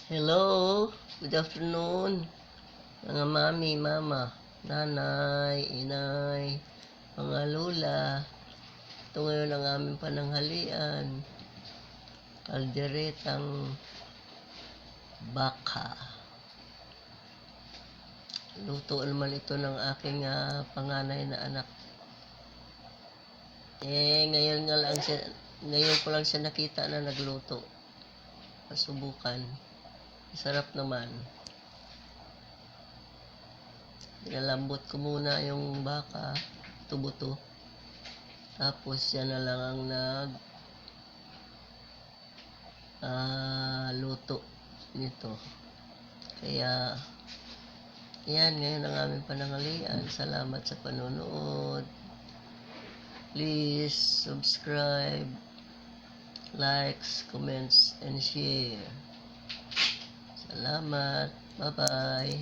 Hello, good afternoon, mga mami, mama, nanay, inay, mga lola. Ito ngayon ang aming pananghalian, kalderetang baka. Luto naman ito ng aking panganay na anak. Ngayon ko lang siya nakita na nagluto. Pasubukan. Sarap naman. Nilalambot ko muna yung baka, tubo-to. Tapos yan na lang ang luto nito. Kaya, yan, ngayon ang aming pananghalian. Salamat sa panonood. Please subscribe, likes, comments, and share. Salamat. Bye-bye.